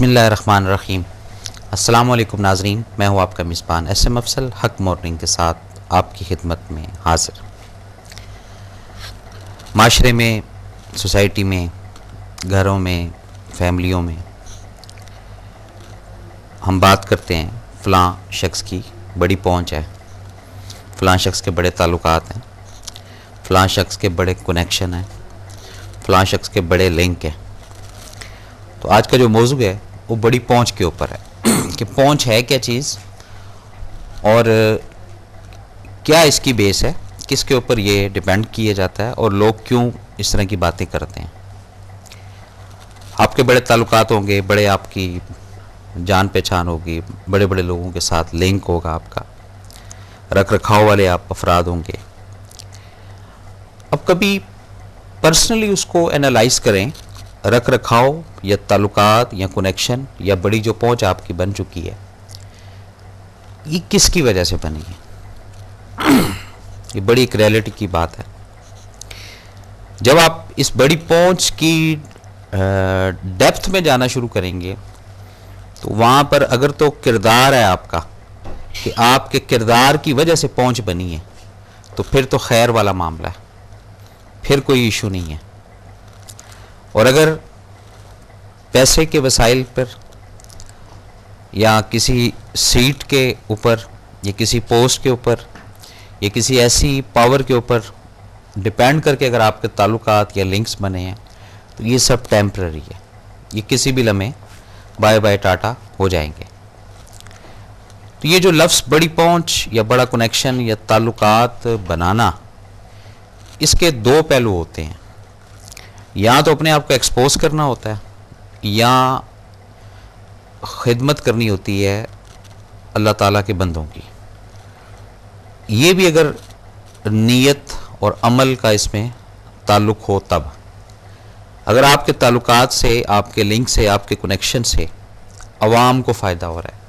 बिस्मिल्लाहिर्रहमानिर्रहीम। अस्सलामुअलैकुम नाज़रीन, मैं हूँ आपका मेज़बान एसएम अफसल हक मॉर्निंग के साथ आपकी खिदमत में हाज़िर। माशरे में, सोसाइटी में, घरों में, फैमिलियों में हम बात करते हैं फ़लाँ शख्स की बड़ी पहुँच है, फ़लाँ शख्स के बड़े ताल्लुकात हैं, फ़लाँ शख्स के बड़े कनेक्शन हैं, फ़लाँ शख्स के बड़े लिंक हैं। तो आज का जो मौजू है वो बड़ी पहुंच के ऊपर है कि पहुंच है क्या चीज़ और क्या इसकी बेस है, किसके ऊपर ये डिपेंड किया जाता है और लोग क्यों इस तरह की बातें करते हैं। आपके बड़े ताल्लुकात होंगे, बड़े आपकी जान पहचान होगी, बड़े बड़े लोगों के साथ लिंक होगा, आपका रख रखाव वाले आप अफराद होंगे। अब कभी पर्सनली उसको एनालाइज करें, रख रखाव या ताल्लुकात या कनेक्शन या बड़ी जो पहुंच आपकी बन चुकी है, ये किसकी वजह से बनी है। ये बड़ी एक रियलिटी की बात है। जब आप इस बड़ी पहुंच की डेप्थ में जाना शुरू करेंगे तो वहाँ पर अगर तो किरदार है आपका कि आपके किरदार की वजह से पहुंच बनी है, तो फिर तो खैर वाला मामला है, फिर कोई इशू नहीं है। और अगर पैसे के वसाइल पर या किसी सीट के ऊपर या किसी पोस्ट के ऊपर या किसी ऐसी पावर के ऊपर डिपेंड करके अगर आपके ताल्लुकात या लिंक्स बने हैं, तो ये सब टेम्पररी है, ये किसी भी लम्हे बाय बाय टाटा हो जाएंगे। तो ये जो लफ्ज़ बड़ी पहुंच या बड़ा कनेक्शन या ताल्लुकात बनाना, इसके दो पहलू होते हैं। या तो अपने आप को एक्सपोज करना होता है या खिदमत करनी होती है अल्लाह ताला के बंदों की। ये भी अगर नीयत और अमल का इसमें ताल्लुक़ हो तब। अगर आपके ताल्लुकात से, आपके लिंक से, आपके कनेक्शन से अवाम को फ़ायदा हो रहा है,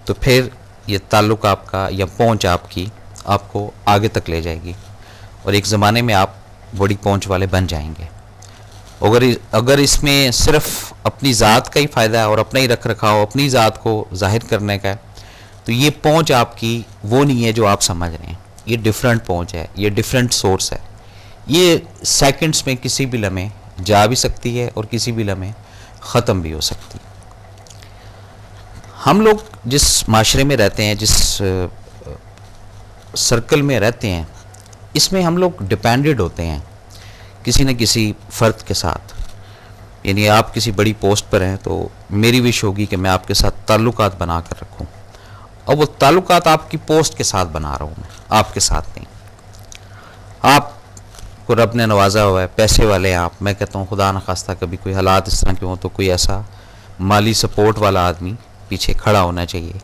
तो फिर ये ताल्लुक़ आपका या पहुंच आपकी आपको आगे तक ले जाएगी और एक ज़माने में आप बड़ी पहुंच वाले बन जाएंगे। अगर इसमें सिर्फ अपनी ज़ात का ही फ़ायदा है और अपना ही रख रखाव, अपनी ज़ात को जाहिर करने का है, तो ये पहुंच आपकी वो नहीं है जो आप समझ रहे हैं। ये डिफरेंट पहुंच है, ये डिफरेंट सोर्स है। ये सेकंड्स में किसी भी लम्हे जा भी सकती है और किसी भी लम्हे ख़त्म भी हो सकती है। हम लोग जिस माशरे में रहते हैं, जिस सर्कल में रहते हैं, इसमें हम लोग डिपेंडेड होते हैं किसी न किसी फ़र्द के साथ। यानी आप किसी बड़ी पोस्ट पर हैं तो मेरी विश होगी कि मैं आपके साथ ताल्लुकात बना कर रखूँ, और वो ताल्लुकात आपकी पोस्ट के साथ बना रहा हूँ मैं, आपके साथ नहीं। आपको रब ने नवाजा हुआ है, पैसे वाले हैं आप, मैं कहता हूँ खुदा न खास्ता कभी कोई हालात इस तरह के हों तो कोई ऐसा माली सपोर्ट वाला आदमी पीछे खड़ा होना चाहिए,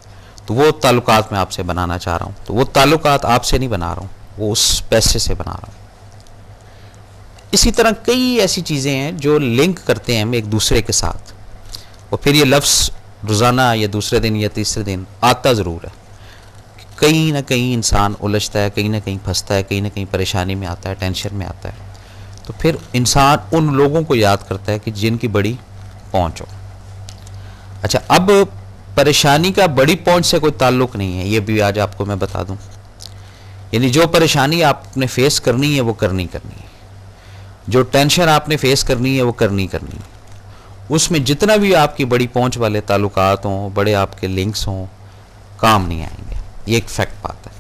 तो वो ताल्लुकात मैं आपसे बनाना चाह रहा हूँ। तो वो ताल्लुकात आपसे नहीं बना रहा हूँ, वो उस पैसे से बना रहा हूँ। इसी तरह कई ऐसी चीज़ें हैं जो लिंक करते हैं हम एक दूसरे के साथ, और फिर ये लफ्ज़ रोज़ाना या दूसरे दिन या तीसरे दिन आता ज़रूर है। कहीं ना कहीं इंसान उलझता है, कहीं ना कहीं फंसता है, कहीं ना कहीं परेशानी में आता है, टेंशन में आता है, तो फिर इंसान उन लोगों को याद करता है कि जिनकी बड़ी पहुँच हो। अच्छा, अब परेशानी का बड़ी पहुँच से कोई ताल्लुक़ नहीं है, ये भी आज आपको मैं बता दूँ। यानी जो परेशानी आपने फेस करनी है वो करनी है, जो टेंशन आपने फेस करनी है वो करनी है। उसमें जितना भी आपकी बड़ी पहुंच वाले ताल्लुकात हों, बड़े आपके लिंक्स हों, काम नहीं आएंगे। ये एक फैक्ट बात है,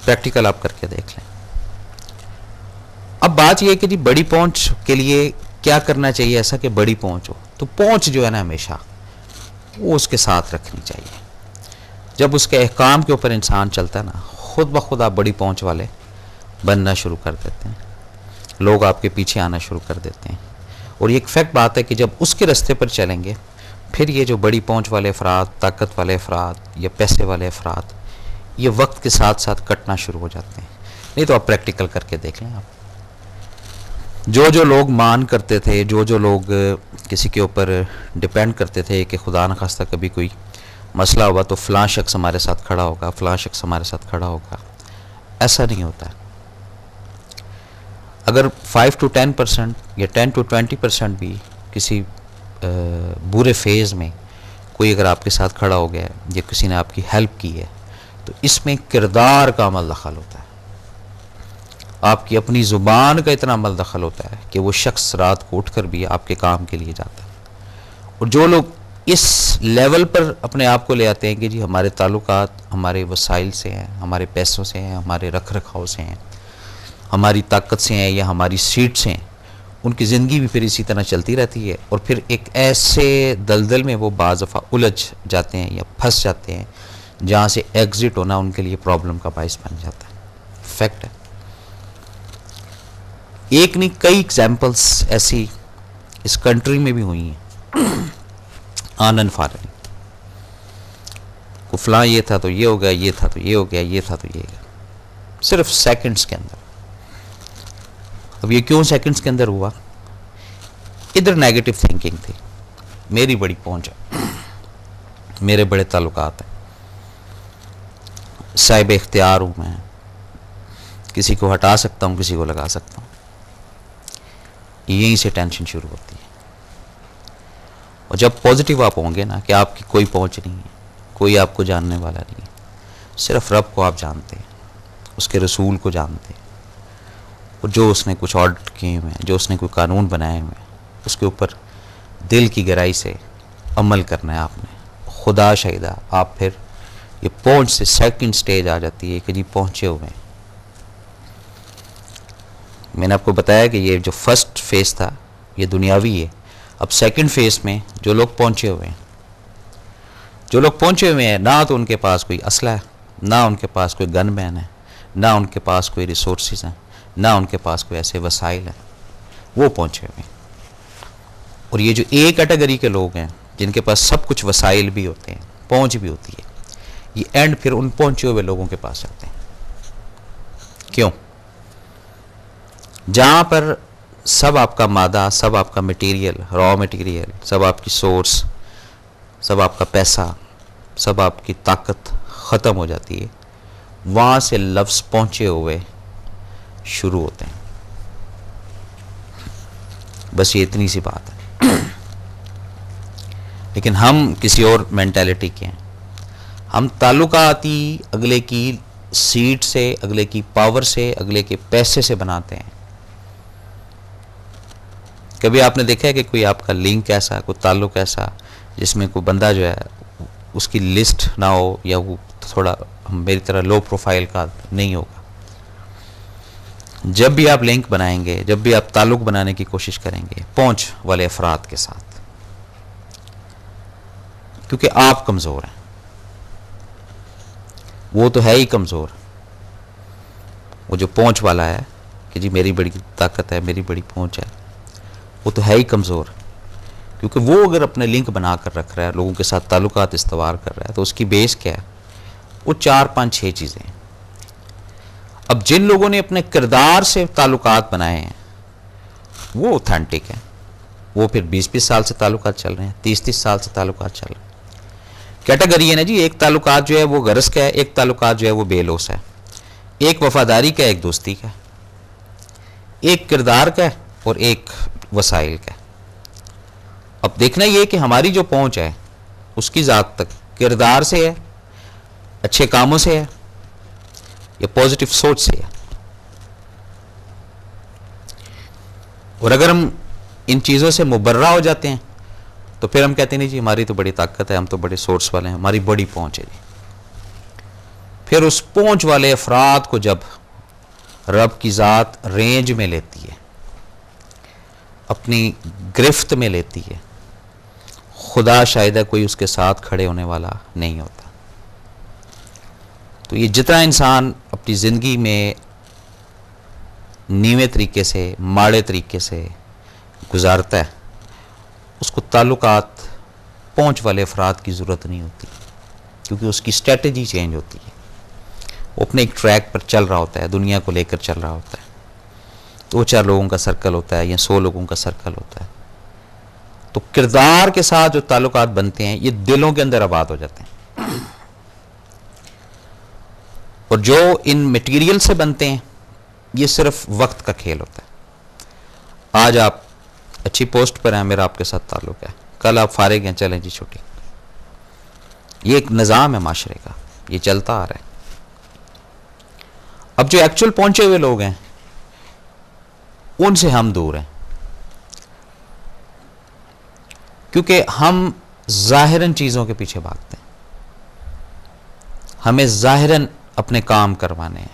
प्रैक्टिकल आप करके देख लें। अब बात यह है कि जी बड़ी पहुंच के लिए क्या करना चाहिए ऐसा कि बड़ी पहुंच हो। तो पहुंच जो है ना, हमेशा वो उसके साथ रखनी चाहिए। जब उसके अहकाम के ऊपर इंसान चलता है ना, खुद ब खुद आप बड़ी पहुंच वाले बनना शुरू कर देते हैं, लोग आपके पीछे आना शुरू कर देते हैं। और ये एक फैक्ट बात है कि जब उसके रास्ते पर चलेंगे, फिर ये जो बड़ी पहुंच वाले अफराद, ताकत वाले अफराद या पैसे वाले अफराद, ये वक्त के साथ साथ कटना शुरू हो जाते हैं। नहीं तो आप प्रैक्टिकल करके देख लें। आप जो लोग मान करते थे, जो लोग किसी के ऊपर डिपेंड करते थे कि खुदा न खास्ता कभी कोई मसला हुआ तो फ़लाँ शख्स हमारे साथ खड़ा होगा, फ़लाँ शख्स हमारे साथ खड़ा होगा, ऐसा नहीं होता है। अगर 5 to 10% या 10 to 20% भी किसी बुरे फेज़ में कोई अगर आपके साथ खड़ा हो गया है या किसी ने आपकी हेल्प की है, तो इसमें किरदार का अमल दखल होता है, आपकी अपनी ज़ुबान का इतना अमल दखल होता है कि वो शख्स रात को उठ कर भी आपके काम के लिए जाता है। और जो लोग इस लेवल पर अपने आप को ले आते हैं कि जी हमारे ताल्लुकात हमारे वसाइल से हैं, हमारे पैसों से हैं, हमारे रख रखाव से हैं, हमारी ताकत से हैं या हमारी सीट से हैं, उनकी ज़िंदगी भी फिर इसी तरह चलती रहती है और फिर एक ऐसे दलदल में वो बाज़ दफ़ा उलझ जाते हैं या फंस जाते हैं जहाँ से एग्ज़िट होना उनके लिए प्रॉब्लम का बाइस बन जाता है। फैक्ट है। एक नहीं कई एग्जाम्पल्स ऐसी इस कंट्री में भी हुई हैं आनन फारन को, फलां ये था तो ये हो गया, ये था तो ये हो गया, ये था तो ये गया, सिर्फ सेकंड्स के अंदर। अब ये क्यों सेकंड्स के अंदर हुआ? इधर नेगेटिव थिंकिंग थी, मेरी बड़ी पहुंच है, मेरे बड़े ताल्लुकात हैं, साहिब इख्तियार हूँ मैं, किसी को हटा सकता हूँ, किसी को लगा सकता हूँ। यहीं से टेंशन शुरू होती है। और जब पॉजिटिव आप होंगे ना कि आपकी कोई पहुंच नहीं है, कोई आपको जानने वाला नहीं है, सिर्फ रब को आप जानते हैं, उसके रसूल को जानते हैं, और जो उसने कुछ ऑर्डर किए हुए हैं, जो उसने कोई कानून बनाए हुए हैं, उसके ऊपर दिल की गहराई से अमल करना है आपने। खुदा शाहिदा आप फिर ये पहुंच से सेकंड स्टेज आ जाती है कि जी पहुंचे हुए हैं। मैंने आपको बताया कि ये जो फर्स्ट फेज़ था ये दुनियावी है। अब सेकंड फेज़ में जो लोग पहुंचे हुए हैं, जो लोग पहुंचे हुए हैं, ना तो उनके पास कोई असला है, ना उनके पास कोई गन मैन है, ना उनके पास कोई रिसोर्सेज हैं, ना उनके पास कोई ऐसे वसाइल हैं, वो पहुंचे हुए हैं। और ये जो ए कैटेगरी के लोग हैं जिनके पास सब कुछ वसाइल भी होते हैं, पहुंच भी होती है, ये एंड फिर उन पहुंचे हुए लोगों के पास आते हैं। क्यों? जहाँ पर सब आपका मादा, सब आपका मटेरियल, रॉ मटेरियल, सब आपकी सोर्स, सब आपका पैसा, सब आपकी ताकत ख़त्म हो जाती है, वहाँ से लफ्ज़ पहुँचे हुए शुरू होते हैं। बस ये इतनी सी बात है। लेकिन हम किसी और मेंटालिटी के हैं। हम ताल्लुकाती अगले की सीट से, अगले की पावर से, अगले के पैसे से बनाते हैं। कभी आपने देखा है कि कोई आपका लिंक ऐसा, कोई ताल्लुक ऐसा जिसमें कोई बंदा जो है उसकी लिस्ट ना हो, या वो थोड़ा मेरी तरह लो प्रोफाइल का नहीं होगा? जब भी आप लिंक बनाएंगे, जब भी आप ताल्लुक बनाने की कोशिश करेंगे पहुंच वाले अफराद के साथ, क्योंकि आप कमज़ोर हैं, वो तो है ही कमज़ोर। वो जो पहुंच वाला है कि जी मेरी बड़ी ताकत है, मेरी बड़ी पहुंच है, वो तो है ही कमज़ोर। क्योंकि वो अगर अपने लिंक बना कर रख रहा है, लोगों के साथ ताल्लुकात इस्तवार कर रहा है, तो उसकी बेस क्या है? वो 4, 5, 6 चीज़ें हैं। अब जिन लोगों ने अपने किरदार से ताल्लुकात बनाए हैं वो ऑथेंटिक है, वो फिर 20-20 साल से ताल्लुकात चल रहे हैं, 30-30 साल से ताल्लुकात चल रहे हैं। कैटेगरी है ना जी, एक ताल्लुकात जो है वो गरज का है, एक ताल्लुकात जो है वो बेलोस है, एक वफादारी का, एक दोस्ती का, एक किरदार का और एक वसाइल का। अब देखना ये कि हमारी जो पहुंच है उसकी ज़ात तक किरदार से है, अच्छे कामों से है, या पॉजिटिव सोच से है। और अगर हम इन चीज़ों से मुबर्रा हो जाते हैं तो फिर हम कहते नहीं जी हमारी तो बड़ी ताकत है, हम तो बड़े सोर्स वाले हैं, हमारी बड़ी पहुंच है जी। फिर उस पहुंच वाले अफराद को जब रब की ज़ात रेंज में लेती है, अपनी गिरफ्त में लेती है, खुदा शायद कोई उसके साथ खड़े होने वाला नहीं होता। तो ये जितना इंसान अपनी ज़िंदगी में नीवे तरीके से, माड़े तरीके से गुजारता है, उसको ताल्लुकात पहुंच वाले अफराद की ज़रूरत नहीं होती, क्योंकि उसकी स्ट्रेटजी चेंज होती है। वो अपने एक ट्रैक पर चल रहा होता है, दुनिया को लेकर चल रहा होता है। 2-4 लोगों का सर्कल होता है या 100 लोगों का सर्कल होता है। तो किरदार के साथ जो ताल्लुकात बनते हैं ये दिलों के अंदर आबाद हो जाते हैं, और जो इन मटेरियल से बनते हैं ये सिर्फ वक्त का खेल होता है। आज आप अच्छी पोस्ट पर हैं, मेरा आपके साथ ताल्लुक है, कल आप फारिग हैं, चलें जी छुट्टी। ये एक निज़ाम है माशरे का, ये चलता आ रहा है। अब जो एक्चुअल पहुंचे हुए लोग हैं उनसे हम दूर हैं, क्योंकि हम जाहिरन चीज़ों के पीछे भागते हैं। हमें जाहिरन अपने काम करवाने हैं,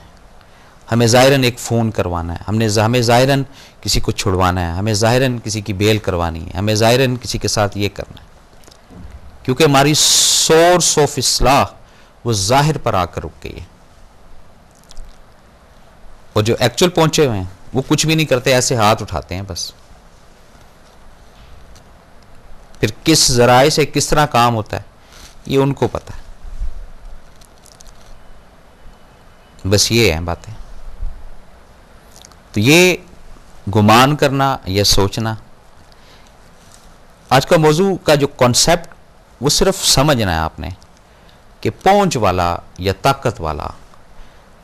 हमें जाहिरन एक फ़ोन करवाना है, हमें जाहिरन किसी को छुड़वाना है, हमें जाहिरन किसी की बेल करवानी है, हमें जाहिरन किसी के साथ ये करना है, क्योंकि हमारी सोर्स ऑफ इस्लाह वो जाहिर पर आकर रुक गई है। और जो एक्चुअल पहुंचे हुए हैं वो कुछ भी नहीं करते, ऐसे हाथ उठाते हैं बस। फिर किस जराए से किस तरह काम होता है ये उनको पता है। बस ये है बातें। तो ये गुमान करना, ये सोचना, आज का मौजू का जो कॉन्सेप्ट वो सिर्फ समझना है आपने कि पहुंच वाला या ताकत वाला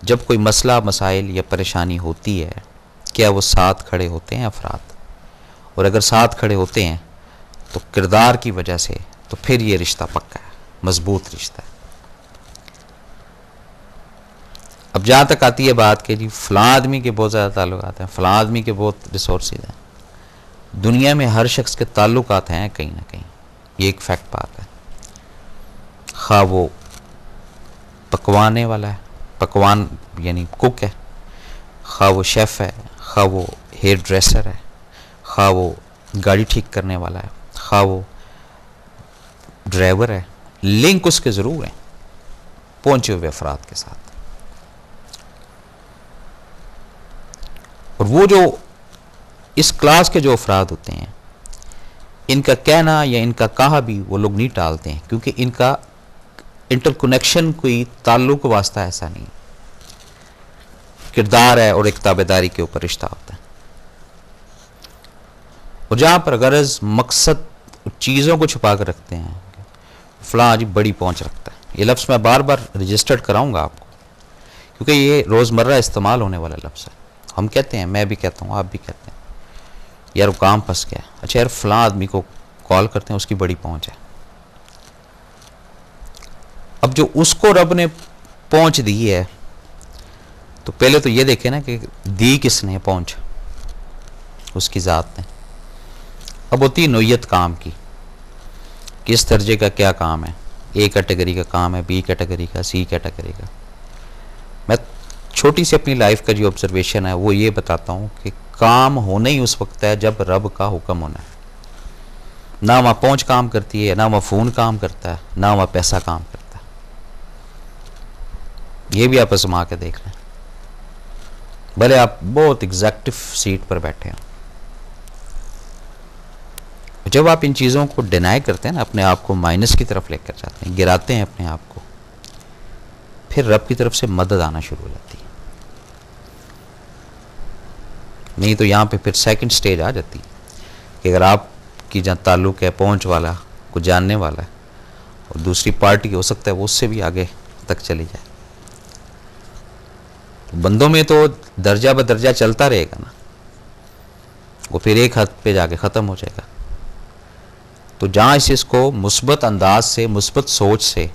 जब कोई मसला मसाइल या परेशानी होती है, क्या वो साथ खड़े होते हैं अफराद? और अगर साथ खड़े होते हैं तो किरदार की वजह से, तो फिर ये रिश्ता पक्का है, मजबूत रिश्ता है। अब जहाँ तक आती है बात कि जी फलां आदमी के बहुत ज़्यादा ताल्लुकात हैं, फलां आदमी के बहुत रिसोर्सेज हैं, दुनिया में हर शख्स के ताल्लुकात हैं कहीं ना कहीं, ये एक फैक्ट बात है। खा वो पकवाने वाला है, पकवान यानी कुक है, खा वो शेफ़ है, खा वो हेयर ड्रेसर है, खा वो गाड़ी ठीक करने वाला है, खा वो ड्राइवर है, लिंक उसके ज़रूर हैं पहुंचे हुए अफराद के साथ। और वो जो इस क्लास के जो अफराद होते हैं, इनका कहना या इनका कहा भी वो लोग नहीं टालते हैं, क्योंकि इनका इंटरकनेक्शन कोई ताल्लुक वास्ता ऐसा नहीं, किरदार है और एक ताबेदारी के ऊपर रिश्ता होता है। और जहाँ पर गरज मकसद चीज़ों को छुपा कर रखते हैं, फलां जी बड़ी पहुँच रखता है, ये लफ्ज़ मैं बार बार रजिस्टर्ड कराऊंगा आपको, क्योंकि ये रोज़मर्रा इस्तेमाल होने वाला लफ्ज़ है। हम कहते हैं, मैं भी कहता हूँ, आप भी कहते हैं, यार वो काम फंस गया। अच्छा यार फलां आदमी को कॉल करते हैं, उसकी बड़ी पहुँच है। अब जो उसको रब ने पहुँच दी है, तो पहले तो ये देखें ना कि दी किसने पहुँच, उसकी ज़ात ने। अब होती है नोयत काम की, किस दर्जे का क्या काम है, ए कैटेगरी का काम है, बी कैटेगरी का, सी कैटेगरी का। मैं छोटी सी अपनी लाइफ का जो ऑब्जर्वेशन है वो ये बताता हूँ कि काम होना ही उस वक्त है जब रब का हुक्म होना है। ना वहाँ पहुँच काम करती है, ना वहाँ फ़ोन काम करता है, ना वहाँ पैसा काम करता है। ये भी आप आजमा के देख लें, भले आप बहुत एग्जैक्टिव सीट पर बैठे हैं। जब आप इन चीज़ों को डिनाई करते हैं ना, अपने आप को माइनस की तरफ लेकर जाते हैं, गिराते हैं अपने आप को, फिर रब की तरफ से मदद आना शुरू हो जाती है। नहीं तो यहाँ पे फिर सेकंड स्टेज आ जाती है कि अगर आपकी जहाँ ताल्लुक़ है पहुँच वाला को जानने वाला है, और दूसरी पार्टी हो सकता है वो उससे भी आगे तक चली जाए, तो बंदों में तो दर्जा ब दर्जा चलता रहेगा ना, वो फिर एक हद पे जाके ख़त्म हो जाएगा। तो जहाँ इसको मुस्बत अंदाज से, मुस्बत सोच से